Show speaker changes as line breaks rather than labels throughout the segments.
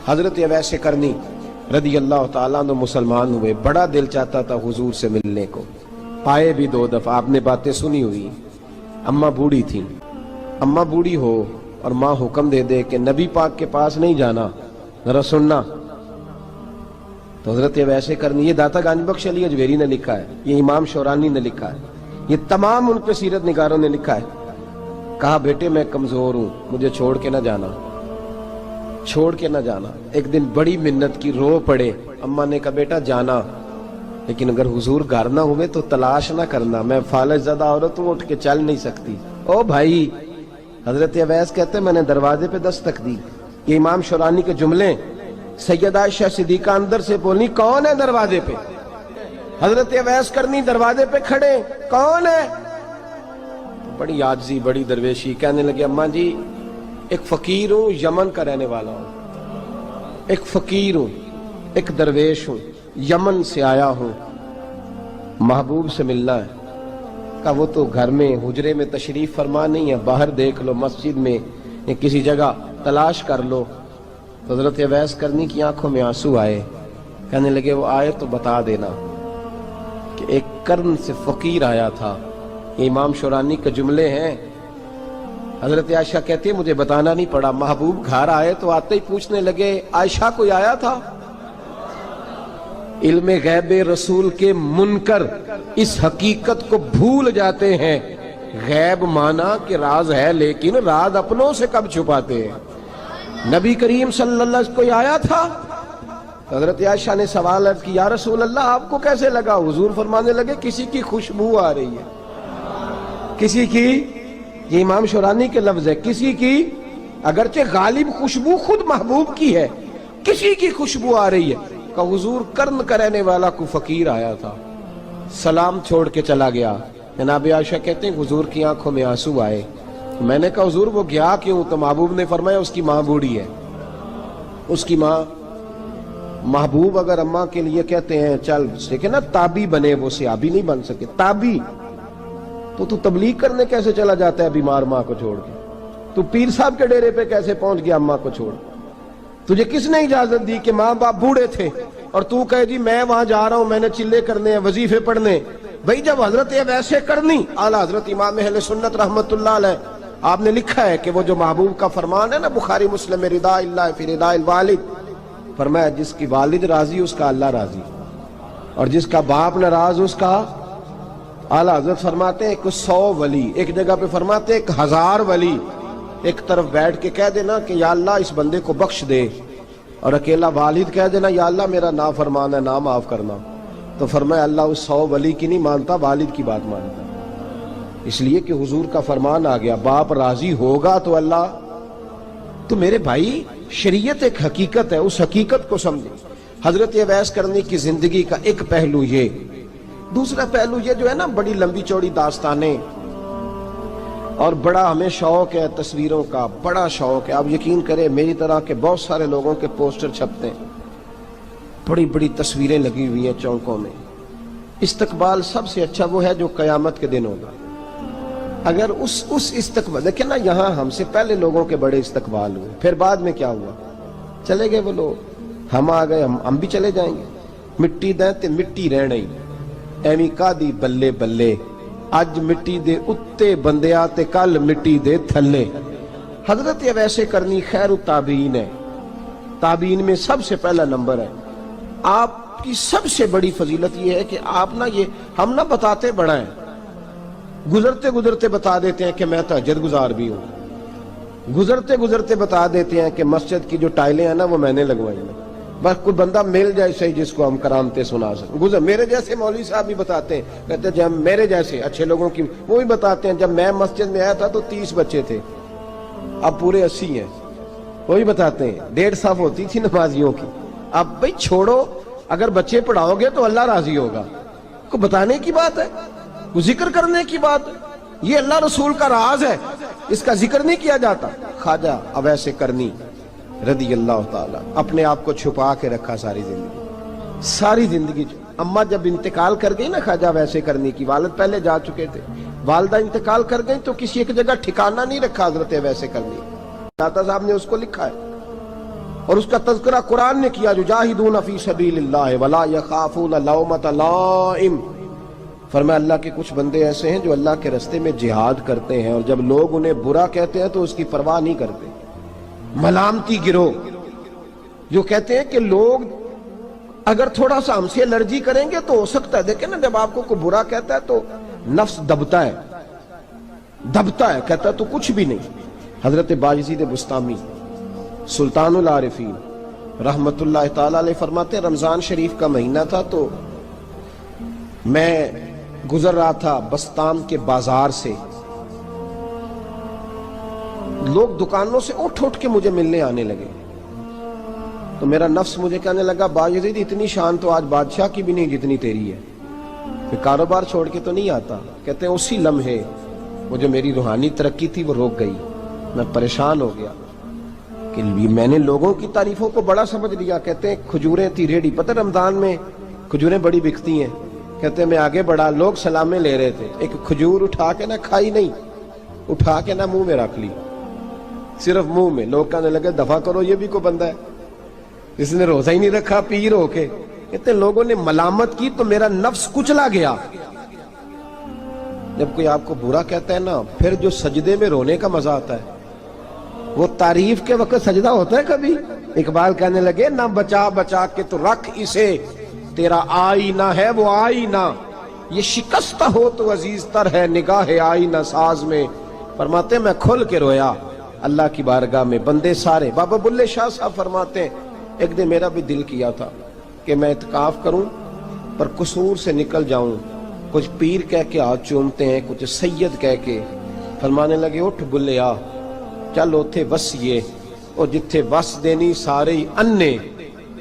حضرت اویس کرنی رضی اللہ تعالیٰ عنہ مسلمان ہوئے، بڑا دل چاہتا تھا حضور سے ملنے کو، آئے بھی 2 دفعہ، آپ نے باتیں سنی ہوئی۔ اماں بوڑھی تھیں، اماں بوڑھی ہو اور ماں حکم دے دے کہ نبی پاک کے پاس نہیں جانا، ذرا سننا، تو حضرت اویس کرنی، یہ داتا گنج بخش علی اجویری نے لکھا ہے، یہ امام شورانی نے لکھا ہے، یہ تمام ان پہ سیرت نگاروں نے لکھا ہے، کہا بیٹے میں کمزور ہوں، مجھے چھوڑ کے نہ جانا، چھوڑ کے نہ جانا۔ ایک دن بڑی منت کی، رو پڑے، اماں نے کہا بیٹا جانا، لیکن اگر حضور گھر نہ ہوئے تو تلاش نہ کرنا، میں فالج زدہ عورت ہوں، اٹھ کے چل نہیں سکتی۔ او بھائی، حضرت اویس کہتے ہیں میں نے دروازے پہ دستک دی، یہ امام شورانی کے جملے، سیدہ عائشہ صدیقہ اندر سے بولنی کون ہے دروازے پہ؟ حضرت اویس کرنی دروازے پہ کھڑے، کون ہے؟ بڑی عاجزی، بڑی درویشی، کہنے لگے اماں جی ایک فقیر ہوں، یمن کا رہنے والا ہوں، ایک فقیر ہوں، ایک درویش ہوں، یمن سے آیا ہوں، محبوب سے ملنا ہے۔ کہا وہ تو گھر میں حجرے میں تشریف فرما نہیں ہے، باہر دیکھ لو، مسجد میں یا کسی جگہ تلاش کر لو۔ حضرت اویس کرنی کی آنکھوں میں آنسو آئے، کہنے لگے وہ آئے تو بتا دینا کہ ایک قرن سے فقیر آیا تھا۔ یہ امام شورانی کے جملے ہیں۔ حضرت عائشہ کہتی ہے مجھے بتانا نہیں پڑا، محبوب گھر آئے تو آتے ہی پوچھنے لگے عائشہ کوئی آیا تھا؟ علم غیب رسول کے منکر اس حقیقت کو بھول جاتے ہیں، غیب مانا کہ راز ہے لیکن راز اپنوں سے کب چھپاتے ہیں۔ نبی کریم صلی اللہ علیہ وسلم کوئی آیا تھا؟ حضرت عائشہ نے سوال عرض کی یا رسول اللہ آپ کو کیسے لگا؟ حضور فرمانے لگے کسی کی خوشبو آ رہی ہے، کسی کی، یہ امام شورانی کے لفظ ہے، کسی کی، اگرچہ غالب خوشبو خود محبوب کی ہے، کسی کی خوشبو آ رہی ہے۔ کہ حضور قرن کا رہنے والا کو فقیر آیا تھا، سلام چھوڑ کے چلا گیا۔ جناب عائشہ کہتے ہیں حضور کی آنکھوں میں آنسو آئے۔ میں نے کہا حضور وہ گیا کیوں؟ تو محبوب نے فرمایا اس کی ماں بوڑھی ہے، اس کی ماں۔ محبوب اگر اماں کے لیے کہتے ہیں چل دیکھیں نا تابی بنے، وہ صحابی نہیں بن سکے، تابی، تو تبلیغ کرنے کیسے چلا جاتا ہے بیمار ماں کو چھوڑ کے؟ تو پیر صاحب کے ڈیرے پہ کیسے پہنچ گیا اماں کو چھوڑ؟ تجھے کس نے اجازت دی کہ ماں باپ بوڑھے تھے اور تو کہے جی میں وہاں جا رہا ہوں، میں نے چلے کرنے ہیں، وظیفے پڑھنے؟ بھئی جب حضرت اویس کرنی اعلیٰ حضرت امام اہل سنت رحمت اللہ علیہ، آپ نے لکھا ہے کہ وہ جو محبوب کا فرمان ہے نا بخاری مسلم میں، رضا اللہ فی رضا الوالد، فرمایا جس کی والد راضی اس کا اللہ راضی، اور جس کا باپ ناراض اس کا، اعلیٰ حضرت فرماتے ہیں 100 ولی، ایک جگہ پہ فرماتے ہیں 1000 ولی ایک طرف بیٹھ کے کہہ دینا کہ یا اللہ اس بندے کو بخش دے، اور اکیلا والد کہہ دینا یا اللہ میرا نافرمان ہے، نہ معاف کرنا، تو فرمایا اللہ اس 100 ولی کی نہیں مانتا، والد کی بات مانتا، اس لیے کہ حضور کا فرمان آ گیا باپ راضی ہوگا تو اللہ۔ تو میرے بھائی شریعت ایک حقیقت ہے، اس حقیقت کو سمجھیں۔ حضرت اویس کرنی کی زندگی کا ایک پہلو یہ، دوسرا پہلو یہ جو ہے نا بڑی لمبی چوڑی داستانیں، اور بڑا ہمیں شوق ہے تصویروں کا، بڑا شوق ہے، آپ یقین کریں میری طرح کے بہت سارے لوگوں کے پوسٹر چھپتے ہیں، بڑی بڑی تصویریں لگی ہوئی ہیں چوکوں میں۔ استقبال سب سے اچھا وہ ہے جو قیامت کے دن ہوگا۔ اگر اس استقبال دیکھیں نا، یہاں ہم سے پہلے لوگوں کے بڑے استقبال ہوئے، پھر بعد میں کیا ہوا؟ چلے گئے وہ لوگ، ہم آ گئے، ہم بھی چلے جائیں گے۔ مٹی دیں تے مٹی رہنا ہی، ایویں کا دی بلے بلے، اج مٹی دے اتے بندیا تے کل مٹی دے تھلے۔ حضرت اویس کرنی خیر التابعین ہے، تابعین میں سب سے پہلا نمبر ہے۔ آپ کی سب سے بڑی فضیلت یہ ہے کہ آپ نا، یہ ہم نہ بتاتے بڑا ہیں، گزرتے گزرتے بتا دیتے ہیں کہ میں تہجد گزار بھی ہوں، گزرتے گزرتے بتا دیتے ہیں کہ مسجد کی جو ٹائلیں ہیں نا وہ میں نے لگوائی ہیں، بس کوئی بندہ مل جائے صحیح جس کو ہم کرامتیں سنا سکیں۔ میرے جیسے مولوی صاحب بھی بتاتے ہیں، کہتے ہیں جب میرے جیسے اچھے لوگوں کی، وہ بھی بتاتے ہیں جب میں مسجد میں آیا تھا تو 30 بچے تھے، اب پورے 80 ہیں، وہ بھی بتاتے ہیں 1.5 صف ہوتی تھی نمازیوں کی، اب بھئی چھوڑو، اگر بچے پڑھاؤ گے تو اللہ راضی ہوگا، کو بتانے کی بات ہے، کو ذکر کرنے کی بات ہے، یہ اللہ رسول کا راز ہے، اس کا ذکر نہیں کیا جاتا۔ خواجہ اویس کرنی رضی اللہ تعالیٰ اپنے آپ کو چھپا کے رکھا ساری زندگی۔ اماں جب انتقال کر گئی نا خواجہ اویس کرنی کی، والد پہلے جا چکے تھے، والدہ انتقال کر گئی تو کسی ایک جگہ ٹھکانہ نہیں رکھا حضرت اویس کرنی۔ داتا صاحب نے اس کو لکھا ہے، اور اس کا تذکرہ قرآن نے کیا، یجاہدون فی سبیل اللہ ولا یخافون لومۃ لائم۔ فرمایا اللہ کے کچھ بندے ایسے ہیں جو اللہ کے راستے میں جہاد کرتے ہیں اور جب لوگ انہیں برا کہتے ہیں تو اس کی پرواہ نہیں کرتے۔ ملامتی گروہ جو کہتے ہیں کہ لوگ اگر تھوڑا سا ہم سے الرجی کریں گے تو ہو سکتا ہے، دیکھیں نا جب آپ کو کوئی برا کہتا ہے تو نفس دبتا ہے، کہتا ہے تو کچھ بھی نہیں۔ حضرت بایزید بسطامی سلطان العارفین رحمت اللہ تعالی علیہ فرماتے ہیں رمضان شریف کا مہینہ تھا تو میں گزر رہا تھا بسطام کے بازار سے، لوگ دکانوں سے اٹھ کے مجھے ملنے آنے لگے، تو میرا نفس مجھے کہنے لگا بایزید اتنی شان تو آج بادشاہ کی بھی نہیں جتنی تیری ہے، میں کاروبار چھوڑ کے تو نہیں آتا۔ کہتے ہیں اسی لمحے وہ جو میری روحانی ترقی تھی وہ روک گئی، میں پریشان ہو گیا کہ میں نے لوگوں کی تعریفوں کو بڑا سمجھ لیا۔ کہتے ہیں کھجوریں تھی ریڈی، پتہ رمضان میں کھجوریں بڑی بکتی ہیں، کہتے ہیں میں آگے بڑھا، لوگ سلامیں لے رہے تھے، ایک کھجور اٹھا کے نہ کھائی نہیں، اٹھا کے نہ منہ میں رکھ لی، صرف منہ میں۔ لوگ کہنے لگے دفع کرو، یہ بھی کوئی بندہ ہے جس نے روزہ ہی نہیں رکھا پیر ہو کے۔ کہتے ہیں لوگوں نے ملامت کی تو میرا نفس کچلا گیا۔ جب کوئی آپ کو برا کہتا ہے نا، پھر جو سجدے میں رونے کا مزہ آتا ہے وہ تعریف کے وقت سجدہ ہوتا ہے کبھی؟ اقبال کہنے لگے نہ بچا بچا کے تو رکھ اسے، تیرا آئینہ ہے وہ آئینہ، یہ شکستہ ہو تو عزیز تر ہے نگاہ آئینہ ساز میں۔ فرماتے ہیں میں کھل کے رویا اللہ کی بارگاہ میں، بندے سارے۔ بابا بلے شاہ صاحب فرماتے ہیں ایک دن میرا بھی دل کیا تھا کہ میں اعتکاف کروں پر قصور سے نکل جاؤں، کچھ پیر کہہ کے ہاتھ چومتے ہیں، کچھ سید کہہ کے۔ فرمانے لگے اٹھ بلیا چل اوتھے وسیے، اور جتھے وس دینی سارے ہی انے،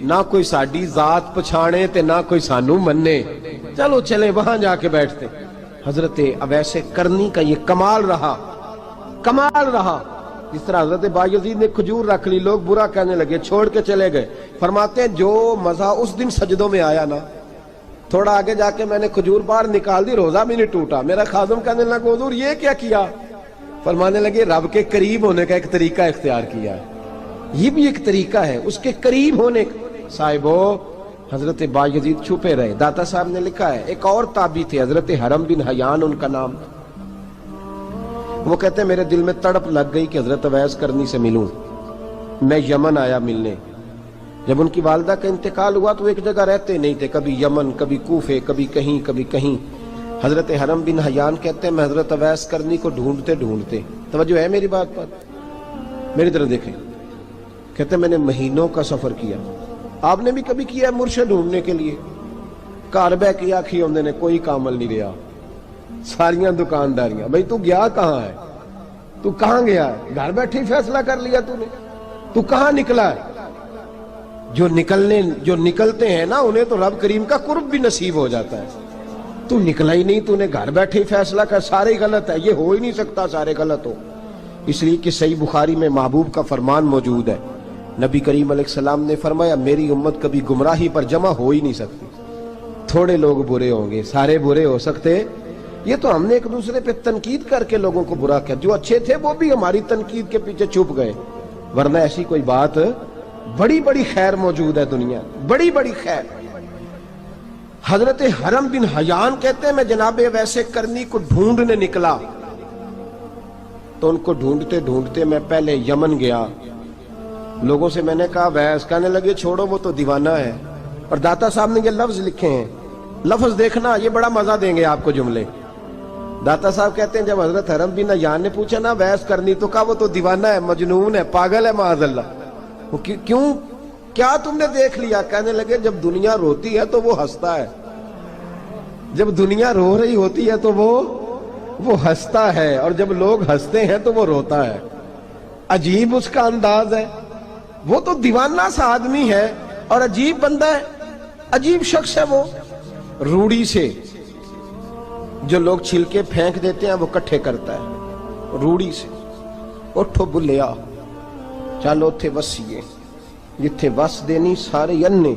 نہ کوئی ساڈی ذات پچھانے تے نہ کوئی سانو مننے، چلو چلے وہاں جا کے بیٹھتے۔ حضرت اویس کرنی کا یہ کمال رہا، جس طرح حضرت بایزید نے کھجور رکھ لی، لوگ برا کہنے لگے، چھوڑ کے چلے گئے۔ فرماتے ہیں جو مزہ اس دن سجدوں میں آیا نا، تھوڑا آگے جا کے میں نے کھجور باہر نکال دی، روزہ بھی نہیں ٹوٹا۔ میرا خادم کہنے لگا حضور یہ کیا کیا؟ فرمانے لگے رب کے قریب ہونے کا ایک طریقہ اختیار کیا ہے، یہ بھی ایک طریقہ ہے اس کے قریب ہونے کا۔ صاحبو حضرت بایزید چھپے رہے۔ داتا صاحب نے لکھا ہے ایک اور تابعی تھے حضرت حرم بن حیان ان کا نام، وہ کہتے ہیں میرے دل میں تڑپ لگ گئی کہ حضرت اویس کرنی سے ملوں۔ میں یمن آیا ملنے، جب ان کی والدہ کا انتقال ہوا تو ایک جگہ رہتے نہیں تھے، کبھی یمن، کبھی کوفے، کبھی کہیں۔ حضرت حرم بن حیان کہتے ہیں میں حضرت اویس کرنی کو ڈھونڈتے، توجہ ہے میری بات پر، میری طرف دیکھیں، کہتے ہیں میں نے مہینوں کا سفر کیا۔ آپ نے بھی کبھی کیا ہے مرشد ڈھونڈنے کے لیے؟ گھر بہ کے آکھی ہوندے نے کوئی کامل نہیں رہا، ساریاں دکانداریاں، بھئی تو گیا کہاں ہے؟ تو کہاں گیا ہے؟ گھر بیٹھے فیصلہ کر لیا تو نے، تو کہاں نکلا ہے؟ جو نکلتے ہیں نا انہیں تو رب کریم کا قرب بھی نصیب ہو جاتا ہے۔ تو نکلا ہی نہیں، تو نے گھر بیٹھے فیصلہ کر سارے غلط ہے، یہ ہو ہی نہیں سکتا سارے غلط ہو۔ اس لیے کہ صحیح بخاری میں محبوب کا فرمان موجود ہے، نبی کریم علیہ السلام نے فرمایا میری امت کبھی گمراہی پر جمع ہو ہی نہیں سکتی، تھوڑے لوگ برے ہوں گے، سارے برے ہو سکتے؟ یہ تو ہم نے ایک دوسرے پہ تنقید کر کے لوگوں کو برا کیا، جو اچھے تھے وہ بھی ہماری تنقید کے پیچھے چھپ گئے، ورنہ ایسی کوئی بات، بڑی خیر موجود ہے دنیا، بڑی خیر۔ حضرت حرم بن حیان کہتے ہیں میں جناب ویسے کرنی کو ڈھونڈنے نکلا، تو ان کو ڈھونڈتے میں پہلے یمن گیا، لوگوں سے میں نے کہا ویس، کہنے لگے چھوڑو وہ تو دیوانہ ہے۔ اور داتا صاحب نے یہ لفظ لکھے ہیں، لفظ دیکھنا یہ بڑا مزہ دیں گے آپ کو جملے۔ داتا صاحب کہتے ہیں جب حضرت حرم بن حیان نے پوچھا نا ویس کرنی، تو کہا وہ تو دیوانہ ہے، مجنون ہے، پاگل ہے معاذ اللہ۔ وہ کیوں، کیا تم نے دیکھ لیا؟ کہنے لگے جب دنیا روتی ہے تو وہ ہنستا ہے، جب دنیا رو رہی ہوتی ہے تو وہ ہنستا ہے، اور جب لوگ ہنستے ہیں تو وہ روتا ہے۔ عجیب اس کا انداز ہے، وہ تو دیوانہ سا آدمی ہے اور عجیب بندہ ہے، عجیب شخص ہے وہ۔ روڑی سے جو لوگ چھلکے پھینک دیتے ہیں وہ کٹھے کرتا ہے، روڑی سے۔ اٹھو بلیا چلو تھے وسیے، جتھے وس دینی سارے انے،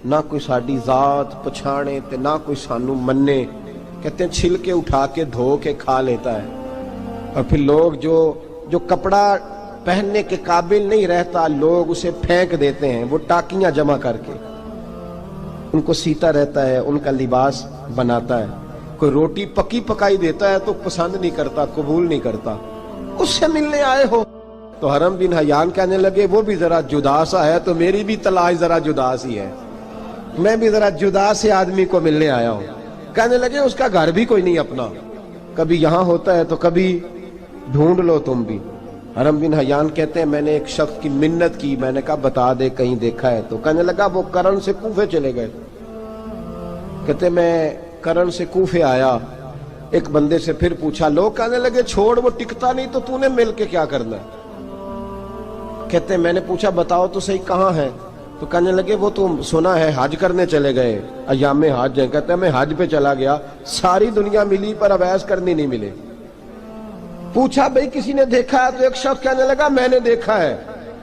نہ کوئی ساڈی ذات پچھانے تے نہ کوئی سانو مننے۔ کہتے ہیں چھلکے اٹھا کے دھو کے کھا لیتا ہے، اور پھر لوگ جو کپڑا پہننے کے قابل نہیں رہتا لوگ اسے پھینک دیتے ہیں، وہ ٹاکیاں جمع کر کے ان کو سیتا رہتا ہے، ان کا لباس بناتا ہے۔ کوئی روٹی پکی پکائی دیتا ہے تو پسند نہیں کرتا، قبول نہیں کرتا، اس سے ملنے آئے ہو۔ تو حرم بن حیان کہنے لگے وہ بھی ذرا جدا سا ہے تو میری بھی تلاش ذرا جدا سی ہے، میں بھی ذرا جدا سے آدمی کو ملنے آیا ہوں۔ کہنے لگے اس کا گھر بھی کوئی نہیں اپنا، کبھی یہاں ہوتا ہے تو کبھی ڈھونڈ لو تم بھی۔ حرم بن حیان کہتے ہیں میں نے ایک شخص کی منت کی، میں نے کہا بتا دے کہیں دیکھا ہے تو۔ کہنے لگا وہ کرن سے کوفے چلے گئے۔ کہتے میں کرن سے کوفے آیا، ایک بندے سے پھر پوچھا، لوگ کہنے لگے چھوڑ وہ ٹکتا نہیں تو تو نے مل کے کیا کرنا ہے۔ کہتے میں نے پوچھا بتاؤ تو صحیح کہاں ہے، تو کہنے لگے وہ تو سنا ہے حج کرنے چلے گئے، ایام حج ہیں۔ کہتے ہیں میں حج پہ چلا گیا، ساری دنیا ملی پر اویس کرنی نہیں ملے۔ پوچھا بھئی کسی نے دیکھا ہے، تو ایک شخص کہنے لگا میں نے دیکھا ہے،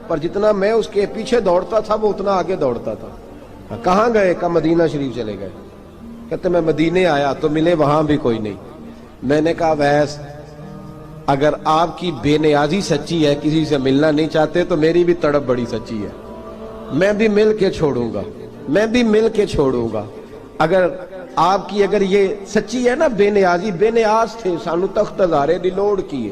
پر جتنا میں اس کے پیچھے دوڑتا تھا وہ اتنا آگے دوڑتا تھا۔ کہاں گئے؟ کہ مدینہ شریف چلے گئے۔ کہتے میں مدینے آیا تو ملے وہاں بھی کوئی نہیں۔ میں نے کہا ویس اگر آپ کی بے نیازی سچی ہے، کسی سے ملنا نہیں چاہتے، تو میری بھی تڑپ بڑی سچی ہے، میں بھی مل کے چھوڑوں گا، میں بھی مل کے چھوڑوں گا۔ اگر آپ کی اگر یہ سچی ہے نا بے نیازی، بے نیاز تھے، سانو تخت ہزارے دی لوڑ کیے،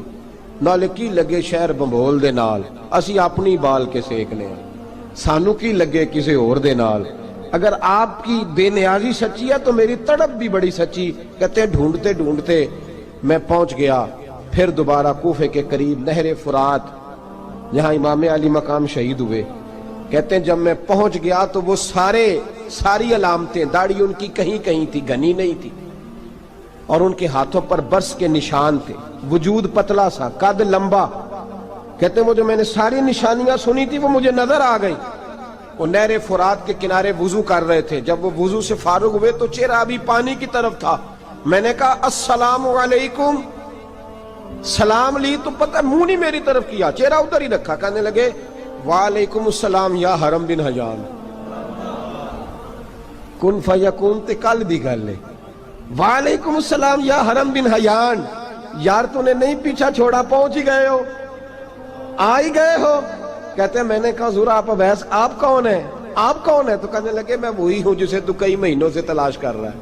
نال کی لگے شہر بمبول دے نال، اسی اپنی بال کے سیکنے ہیں، سانو کی لگے کسی اور دے نال۔ اگر آپ کی بے نیازی سچی ہے تو میری تڑپ بھی بڑی سچی۔ کہتے ہیں ڈھونڈتے ڈھونڈتے میں پہنچ گیا، پھر دوبارہ کوفے کے قریب نہر فرات جہاں امام علی مقام شہید ہوئے۔ کہتے ہیں جب میں پہنچ گیا تو وہ ساری علامتیں، داڑھی ان کی کہیں کہیں تھی، گھنی نہیں تھی، اور ان کے ہاتھوں پر برس کے نشان تھے، وجود پتلا سا، قد لمبا۔ کہتے ہیں وہ جو میں نے ساری نشانیاں سنی تھی وہ مجھے نظر آ گئی۔ وہ نہر فرات کے کنارے وضو کر رہے تھے، جب وہ وضو سے فارغ ہوئے تو چہرہ ابھی پانی کی طرف تھا۔ میں نے کہا السلام علیکم، سلام لی تو پتہ منہ نہیں میری طرف کیا، چہرہ ادھر ہی رکھا۔ کہنے لگے وعلیکم السلام یا حرم بن حیان، کن فیکون تے کل دی گل ہے۔ وعلیکم السلام یا حرم بن حیان، یار تو نے نہیں پیچھا چھوڑا، پہنچ ہی گئے ہو، آ ہی گئے ہو۔ کہتے ہیں میں نے کہا حضور آپ اویس، آپ کون ہیں، آپ کون ہیں؟ تو کہنے لگے میں وہی ہوں جسے تو کئی مہینوں سے تلاش کر رہا ہے۔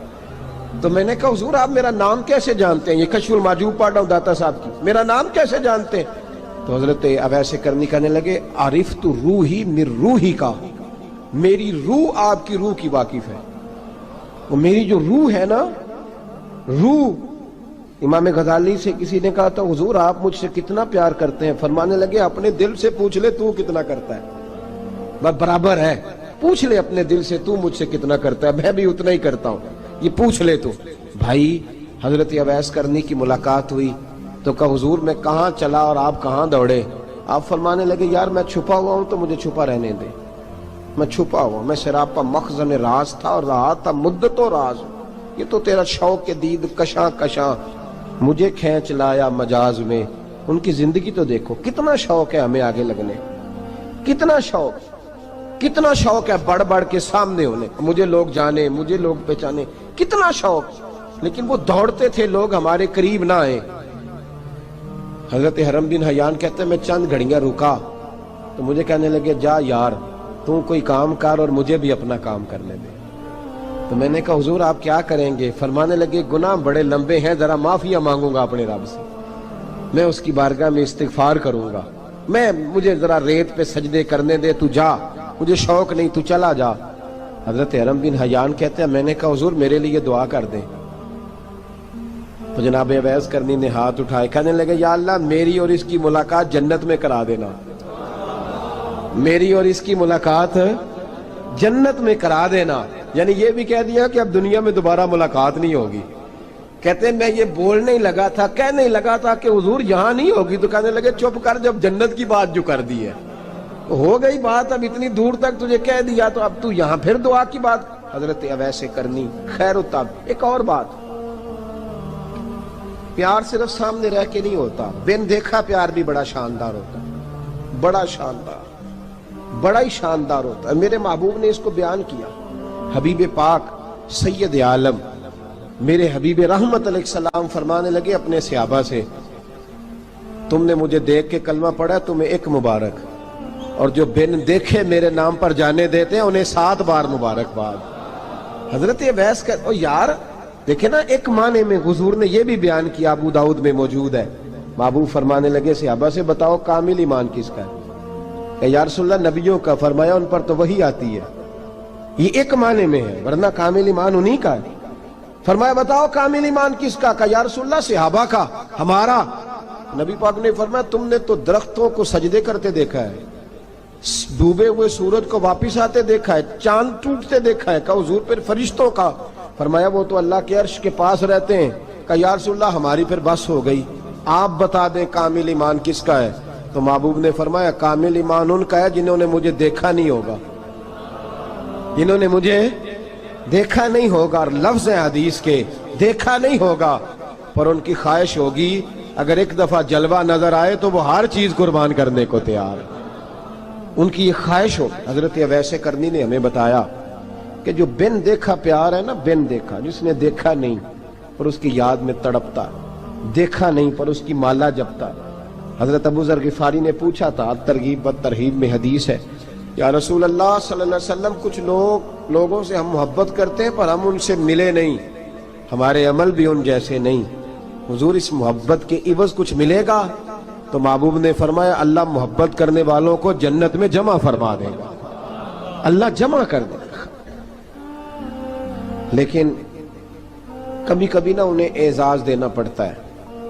تو میں نے کہا حضور آپ میرا نام کیسے جانتے ہیں؟ یہ کشف المحجوب پڑھ رہا ہوں داتا صاحب کی، میرا نام کیسے جانتے ہیں؟ تو حضرت اویس کرنی کہنے لگے عرفت روحی من روحی کا، میری روح آپ کی روح کی واقف ہے۔ وہ میری جو روح ہے نا، روح۔ امام غزالی سے کسی نے کہا تھا حضور آپ مجھ سے کتنا پیار کرتے ہیں؟ فرمانے لگے اپنے دل سے پوچھ لے تو کتنا کرتا ہے، بس برابر ہے، پوچھ لے اپنے دل سے تو مجھ سے کتنا کرتا ہے، میں بھی اتنا ہی کرتا ہوں، یہ پوچھ لے تو۔ بھائی حضرت اویس کرنی کی ملاقات ہوئی تو کہا حضور میں کہاں چلا اور آپ کہاں دوڑے؟ آپ فرمانے لگے یار میں چھپا ہوا ہوں تو مجھے چھپا رہنے دے، میں چھپا ہوا، میں سراپا مخزن راز تھا اور رہا تھا مدت و راز۔ یہ تو تیرا شوق کے دید کشاں کشاں مجھے کھینچ لایا مجاز میں۔ ان کی زندگی تو دیکھو، کتنا شوق ہے ہمیں آگے لگنے، کتنا شوق ہے بڑھ بڑھ کے سامنے ہونے، مجھے لوگ جانے، مجھے لوگ پہچانے، کتنا شوق، لیکن وہ دوڑتے تھے لوگ ہمارے قریب نہ آئے۔ حضرت حرم بن حیان کہتے ہیں میں چند گھڑیاں رکا تو مجھے کہنے لگے جا یار تو کوئی کام کر اور مجھے بھی اپنا کام کرنے دے۔ تو میں نے کہا حضور آپ کیا کریں گے؟ فرمانے لگے گناہ بڑے لمبے ہیں، ذرا معافیاں مانگوں گا اپنے رب سے، میں اس کی بارگاہ میں استغفار کروں گا، مجھے ذرا ریت پہ سجدے کرنے دے، تو جا، مجھے شوق نہیں، تو چلا جا۔ حضرت حرم بن حیان کہتے ہیں میں نے کہا حضور میرے لیے دعا کر دیں۔ تو جناب اویس کرنی نے ہاتھ اٹھائے، کہنے لگے یا اللہ میری اور اس کی ملاقات جنت میں کرا دینا، میری اور اس کی ملاقات جنت میں کرا دینا۔ یعنی یہ بھی کہہ دیا کہ اب دنیا میں دوبارہ ملاقات نہیں ہوگی۔ کہتے ہیں میں یہ بولنے ہی لگا تھا، کہنے ہی لگا تھا کہ حضور یہاں نہیں ہوگی، تو کہنے لگے چپ کر، جب جنت کی بات جو کر دی ہے ہو گئی بات، اب اتنی دور تک تجھے کہہ دیا تو اب تو یہاں پھر دعا کی بات۔ حضرت اویس کرنی خیر التاب۔ ایک اور بات، پیار صرف سامنے رہ کے نہیں ہوتا، بن دیکھا پیار بھی بڑا شاندار ہوتا ہے، بڑا شاندار، بڑا ہی شاندار ہوتا ہے۔ میرے محبوب نے اس کو بیان کیا، حبیب پاک سید عالم میرے حبیب رحمت علیہ السلام فرمانے لگے اپنے صحابہ سے تم نے مجھے دیکھ کے کلمہ پڑھا تمہیں ایک مبارک، اور جو بن دیکھے میرے نام پر جانے دیتے ہیں انہیں 7 بار مبارکباد۔ حضرت اویس کا یار دیکھیں نا، ایک معنی میں حضور نے یہ بھی بیان کیا، ابو داؤد میں موجود ہے۔ محبوب فرمانے لگے صحابہ سے بتاؤ کامل ایمان کس کا ہے؟ کہ یا رسول اللہ نبیوں کا۔ فرمایا ان پر تو وہی آتی ہے، یہ ایک معنی میں ہے، ورنہ کامل ایمان انہی کا ہے۔ فرمایا بتاؤ کامل ایمان کس کا؟ کہ یا رسول اللہ صحابہ کا، ہمارا۔ نبی پاک نے فرمایا تم نے تو درختوں کو سجدے کرتے دیکھا ہے، ڈوبے ہوئے سورج کو واپس آتے دیکھا ہے، چاند ٹوٹتے دیکھا ہے۔ کہ حضور پھر فرشتوں کا؟ فرمایا وہ تو اللہ کے عرش کے پاس رہتے ہیں۔ کہ یا رسول اللہ ہماری پھر بس ہو گئی، آپ بتا دیں کامل ایمان کس کا ہے؟ تو محبوب نے فرمایا کامل ایمان ان کا ہے جنہوں نے مجھے دیکھا نہیں ہوگا، جنہوں نے مجھے دیکھا نہیں ہوگا، اور لفظ ہیں حدیث کے دیکھا نہیں ہوگا، پر ان کی خواہش ہوگی اگر ایک دفعہ جلوہ نظر آئے تو وہ ہر چیز قربان کرنے کو تیار ہے۔ ان کی یہ خواہش ہو۔ حضرت اویس کرنی نے ہمیں بتایا کہ جو بن دیکھا پیار ہے نا، بن دیکھا، جس نے دیکھا نہیں پر اس کی یاد میں تڑپتا، دیکھا نہیں پر اس کی مالا جپتا۔ حضرت ابو ذر غفاری نے پوچھا تھا، ترغیب و ترہیب میں حدیث ہے، یا رسول اللہ صلی اللہ علیہ وسلم کچھ لوگوں سے ہم محبت کرتے ہیں پر ہم ان سے ملے نہیں، ہمارے عمل بھی ان جیسے نہیں، حضور اس محبت کے عوض کچھ ملے گا؟ تو محبوب نے فرمایا اللہ محبت کرنے والوں کو جنت میں جمع فرما دے گا، اللہ جمع کر دے گا۔ لیکن کبھی کبھی نا انہیں اعزاز دینا پڑتا ہے،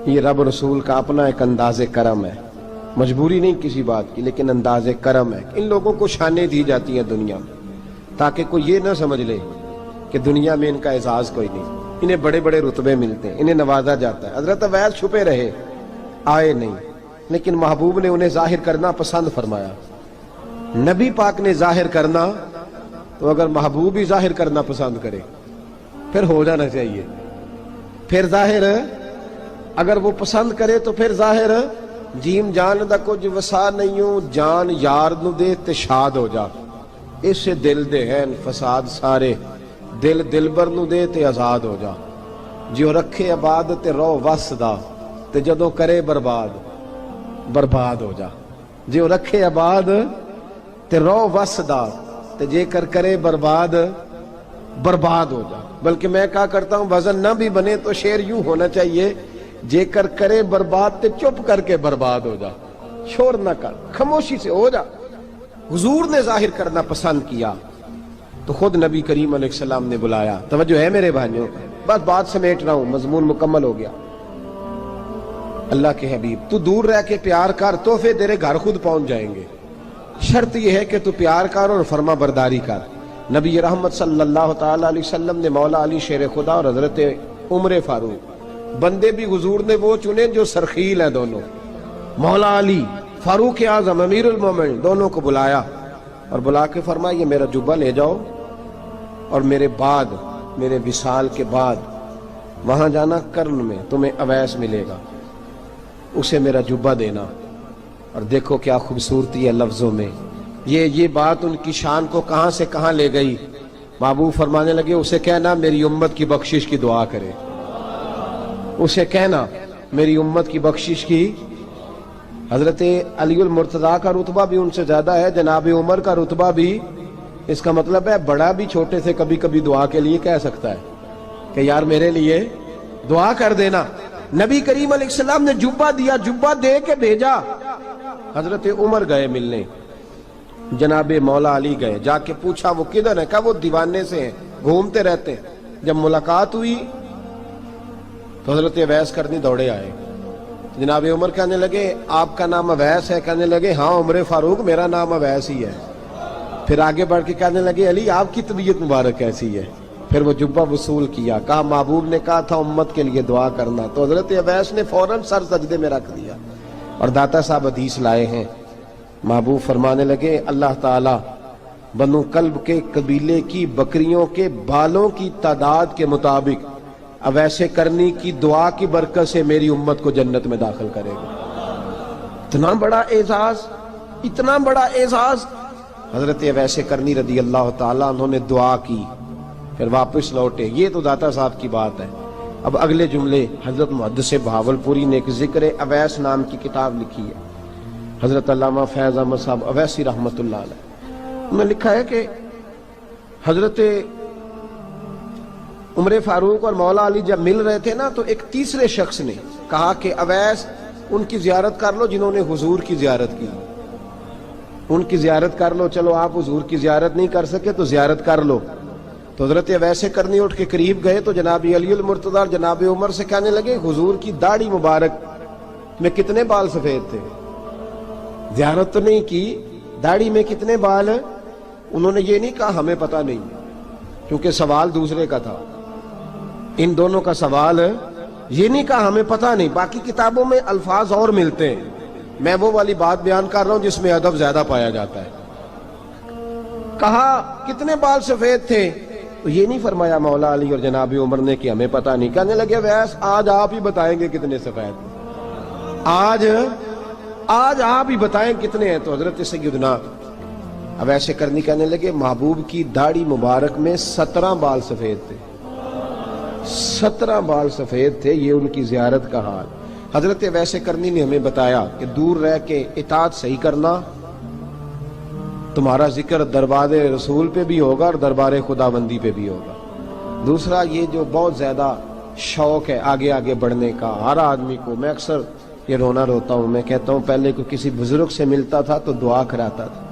یہ رب رسول کا اپنا ایک انداز کرم ہے، مجبوری نہیں کسی بات کی، لیکن انداز کرم ہے۔ ان لوگوں کو شانیں دی جاتی ہیں دنیا میں تاکہ کوئی یہ نہ سمجھ لے کہ دنیا میں ان کا اعزاز کوئی نہیں، انہیں بڑے بڑے رتبے ملتے ہیں، انہیں نوازا جاتا ہے۔ حضرت اویس چھپے رہے، آئے نہیں، لیکن محبوب نے انہیں ظاہر کرنا پسند فرمایا۔ نبی پاک نے ظاہر کرنا تو اگر محبوب ہی ظاہر کرنا پسند کرے پھر ہو جانا چاہیے، پھر ظاہر اگر وہ پسند کرے تو پھر ظاہر جیم جان دا کچھ وسا نہیں ہوں، جان یار نو دے تے شاد ہو جا، اس سے دل دے ہیں فساد سارے، دل دلبر نو دے تے آزاد ہو جا، جو رکھے آباد تے رو وس دا تے جدوں کرے برباد برباد ہو جا، جو رکھے آباد تے رو وس دا تے جے کر کرے برباد برباد ہو جا۔ بلکہ میں کہا کرتا ہوں وزن نہ بھی بنے تو شعر یوں ہونا چاہیے، جے کر کرے برباد تے چپ کر کے برباد ہو جا، شور نہ کر، خاموشی سے ہو جا۔ حضور نے ظاہر کرنا پسند کیا تو خود نبی کریم علیہ السلام نے بلایا۔ توجہ ہے میرے بھائیوں، بس بات سمیٹ رہا ہوں، مضمون مکمل ہو گیا۔ اللہ کے حبیب تو دور رہ کے پیار کر، تحفے تیرے گھر خود پہنچ جائیں گے، شرط یہ ہے کہ تو پیار کر اور فرما برداری کر۔ نبی رحمت صلی اللہ تعالی علیہ وسلم نے مولا علی شیر خدا اور حضرت عمر فاروق، بندے بھی حضور نے وہ چنے جو سرخیل ہیں دونوں، مولا علی فاروق اعظم امیر المومنین، دونوں کو بلایا اور بلا کے فرمایا یہ میرا جبہ لے جاؤ اور میرے بعد، میرے وصال کے بعد وہاں جانا کرن میں تمہیں اویس ملے گا، اسے میرا جبہ دینا۔ اور دیکھو کیا خوبصورتی ہے لفظوں میں، یہ بات ان کی شان کو کہاں سے کہاں لے گئی۔ محبوب فرمانے لگے اسے کہنا میری امت کی بخشش کی دعا کرے، اسے کہنا میری امت کی بخشش کی۔ حضرت علی المرتضیٰ کا رتبہ بھی ان سے زیادہ ہے، جناب عمر کا رتبہ بھی، اس کا مطلب ہے بڑا بھی چھوٹے سے کبھی کبھی دعا کے لیے کہہ سکتا ہے کہ یار میرے لیے دعا کر دینا۔ نبی کریم علیہ السلام نے جبہ دیا، جبہ دے کے بھیجا۔ حضرت عمر گئے ملنے، جناب مولا علی گئے، جا کے پوچھا وہ کدھر ہے؟ کہا وہ دیوانے سے ہیں، گھومتے رہتے ہیں۔ جب ملاقات ہوئی تو حضرت اویس کرنی دوڑے آئے، جناب عمر کہنے لگے آپ کا نام اویس ہے؟ کہنے لگے ہاں عمر فاروق میرا نام اویس ہی ہے۔ پھر آگے بڑھ کے کہنے لگے علی آپ کی طبیعت مبارک کیسی ہے؟ پھر وہ جبہ وصول کیا، کہا محبوب نے کہا تھا امت کے لیے دعا کرنا، تو حضرت اویس نے فوراً سر سجدے میں رکھ دیا۔ اور داتا صاحب حدیث لائے ہیں، محبوب فرمانے لگے اللہ تعالیٰ بنو کلب کے قبیلے کی بکریوں کے بالوں کی تعداد کے مطابق اویس کرنی کی دعا کی برکت سے میری امت کو جنت میں داخل کرے گا۔ اتنا بڑا اعزاز، اتنا بڑا اعزاز۔ حضرت اویس کرنی رضی اللہ تعالیٰ انہوں نے دعا کی، پھر واپس لوٹے۔ یہ تو داتا صاحب کی بات ہے، اب اگلے جملے حضرت محدث بہاولپوری نے ایک ذکر اویس نام کی کتاب لکھی ہے، حضرت علامہ فیض احمد صاحب اویسی رحمۃ اللہ علیہ، انہوں نے لکھا ہے کہ حضرت عمر فاروق اور مولا علی جب مل رہے تھے نا تو ایک تیسرے شخص نے کہا کہ اویس ان کی زیارت کر لو جنہوں نے حضور کی زیارت کی، ان کی زیارت کر لو، چلو آپ حضور کی زیارت نہیں کر سکے تو زیارت کر لو۔ تو حضرت اویس کرنی اٹھ کے قریب گئے تو جناب علی المرتضیٰ اور جناب عمر سے کہنے لگے حضور کی داڑھی مبارک میں کتنے بال سفید تھے؟ زیارت تو نہیں کی، داڑھی میں کتنے بال؟ انہوں نے یہ نہیں کہا ہمیں پتہ نہیں، کیونکہ سوال دوسرے کا تھا، ان دونوں کا سوال یہ نہیں کہا ہمیں پتہ نہیں، باقی کتابوں میں الفاظ اور ملتے ہیں، میں وہ والی بات بیان کر رہا ہوں جس میں ادب زیادہ پایا جاتا ہے۔ کہا کتنے بال سفید تھے؟ تو یہ نہیں فرمایا مولا علی اور جناب عمر نے کہ ہمیں پتہ نہیں، کہنے لگے ویس آج آپ ہی بتائیں گے کتنے سفید، آج آپ ہی بتائیں کتنے ہیں۔ تو حضرت سیدنا اویس کرنی کہنے لگے محبوب کی داڑھی مبارک میں 17 بال سفید تھے، 17 بال سفید تھے، یہ ان کی زیارت کا حال۔ حضرت اویس کرنی نے ہمیں بتایا کہ دور رہ کے اطاعت صحیح کرنا، تمہارا ذکر دربار رسول پہ بھی ہوگا اور دربار خداوندی پہ بھی ہوگا۔ دوسرا یہ جو بہت زیادہ شوق ہے آگے آگے بڑھنے کا ہر آدمی کو، میں اکثر یہ رونا روتا ہوں، میں کہتا ہوں پہلے کو کسی بزرگ سے ملتا تھا تو دعا کراتا تھا،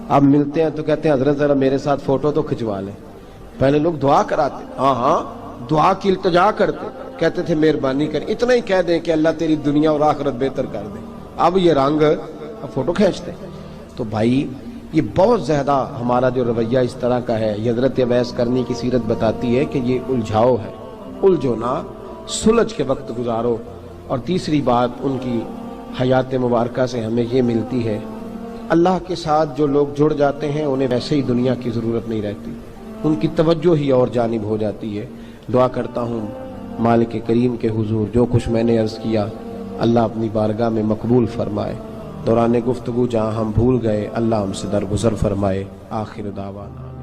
اب ملتے ہیں تو کہتے ہیں حضرت ذرا میرے ساتھ فوٹو تو کھنچوا لیں۔ پہلے لوگ دعا کراتے، ہاں دعا کی التجا کرتے، کہتے تھے مہربانی کر، اتنا ہی کہہ دیں کہ اللہ تیری دنیا اور آخرت بہتر کر دے، اب یہ رنگ اب فوٹو کھینچتے۔ تو بھائی یہ بہت زیادہ ہمارا جو رویہ اس طرح کا ہے، یہ حضرت اویس کرنی کی سیرت بتاتی ہے کہ یہ الجھاؤ ہے، الجھو نہ، سلجھ کے وقت گزارو۔ اور تیسری بات ان کی حیات مبارکہ سے ہمیں یہ ملتی ہے، اللہ کے ساتھ جو لوگ جڑ جاتے ہیں انہیں ویسے ہی دنیا کی ضرورت نہیں رہتی، ان کی توجہ ہی اور جانب ہو جاتی ہے۔ دعا کرتا ہوں مالک کریم کے حضور جو کچھ میں نے عرض کیا اللہ اپنی بارگاہ میں مقبول فرمائے، دوران گفتگو جہاں ہم بھول گئے اللہ ہم سے درگزر فرمائے۔ آخر دعوانا